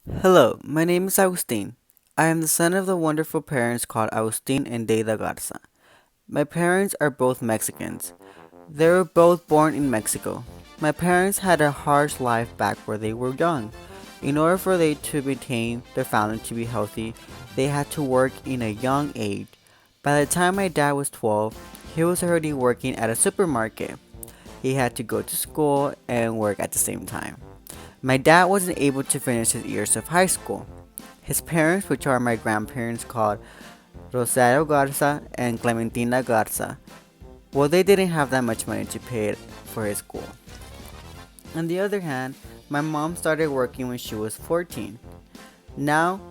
Hello, my name is Agustin. I am the son of the wonderful parents called Agustin and Deida Garza. My parents are both Mexicans. They were both born in Mexico. My parents had a harsh life back where they were young. In order for they to maintain their family to be healthy, they had to work in a young age. By the time my dad was 12, he was already working at a supermarket. He had to go to school and work at the same time. My dad wasn't able to finish his years of high school. His parents, which are my grandparents called Rosario Garza and Clementina Garza, well, they didn't have that much money to pay for his school. On the other hand, my mom started working when she was 14. Now,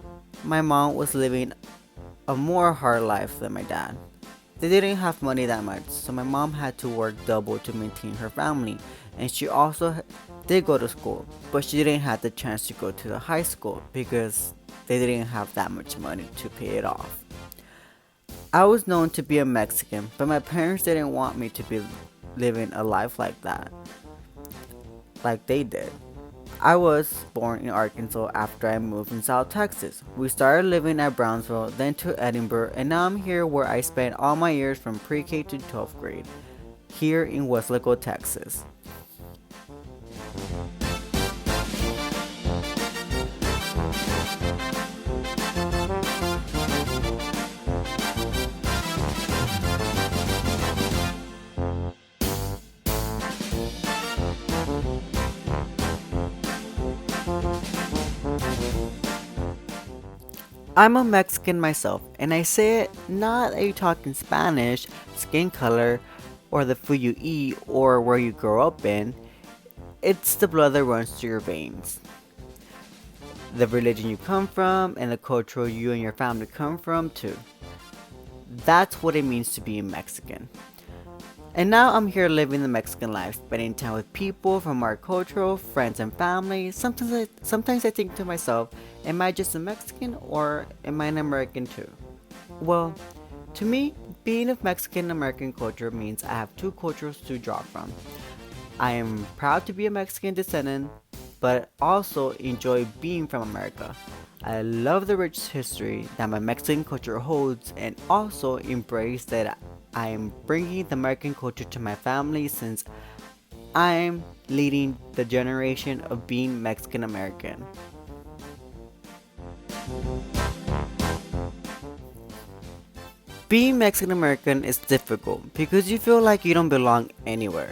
my mom was living a more hard life than my dad. They didn't have money that much, so my mom had to work double to maintain her family, and she also did go to school, but she didn't have the chance to go to the high school because they didn't have that much money to pay it off. I was known to be a Mexican, but my parents didn't want me to be living a life like that, like they did. I was born in Arkansas after I moved in South Texas. We started living at Brownsville, then to Edinburgh, and now I'm here where I spent all my years from pre-K to 12th grade, here in Weslaco, Texas. I'm a Mexican myself, and I say it not that you talk in Spanish, skin color, or the food you eat, or where you grow up in. It's the blood that runs through your veins. The religion you come from, and the culture you and your family come from, too. That's what it means to be a Mexican. And now I'm here living the Mexican life, spending time with people from our culture, friends and family. Sometimes I think to myself, am I just a Mexican or am I an American too? Well, to me, being of Mexican American culture means I have two cultures to draw from. I am proud to be a Mexican descendant, but also enjoy being from America. I love the rich history that my Mexican culture holds and also embrace that I am bringing the American culture to my family since I am leading the generation of being Mexican American. Being Mexican American is difficult because you feel like you don't belong anywhere.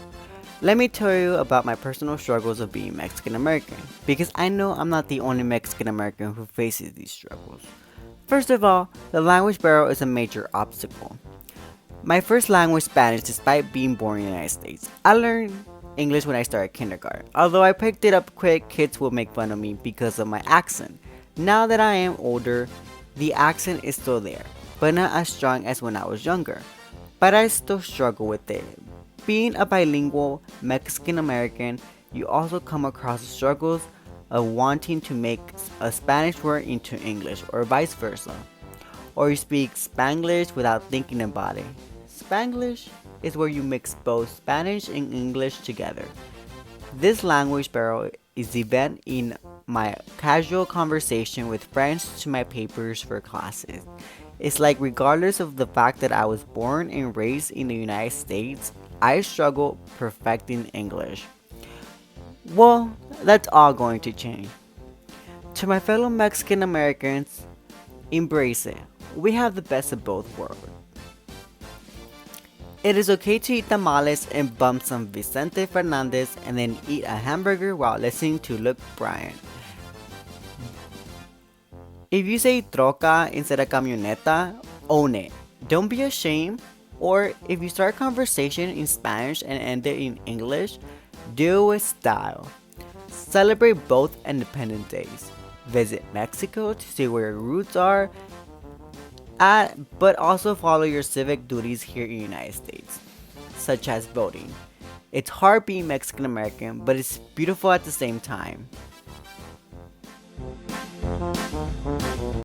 Let me tell you about my personal struggles of being Mexican American, because I know I'm not the only Mexican American who faces these struggles. First of all, the language barrier is a major obstacle. My first language Spanish despite being born in the United States. I learned English when I started kindergarten. Although I picked it up quick, kids will make fun of me because of my accent. Now that I am older, the accent is still there, but not as strong as when I was younger. But I still struggle with it. Being a bilingual Mexican American, you also come across the struggles of wanting to make a Spanish word into English or vice versa. Or you speak Spanglish without thinking about it. Spanglish is where you mix both Spanish and English together. This language barrier is event in my casual conversation with friends to my papers for classes. It's like regardless of the fact that I was born and raised in the United States, I struggle perfecting English. Well, that's all going to change. To my fellow Mexican Americans, embrace it. We have the best of both worlds. It is okay to eat tamales and bump some Vicente Fernandez and then eat a hamburger while listening to Luke Bryan. If you say troca instead of camioneta, own it. Don't be ashamed. Or if you start a conversation in Spanish and end it in English, do it with style. Celebrate both Independence Days. Visit Mexico to see where your roots are at, but also follow your civic duties here in the United States, such as voting. It's hard being Mexican American, but it's beautiful at the same time.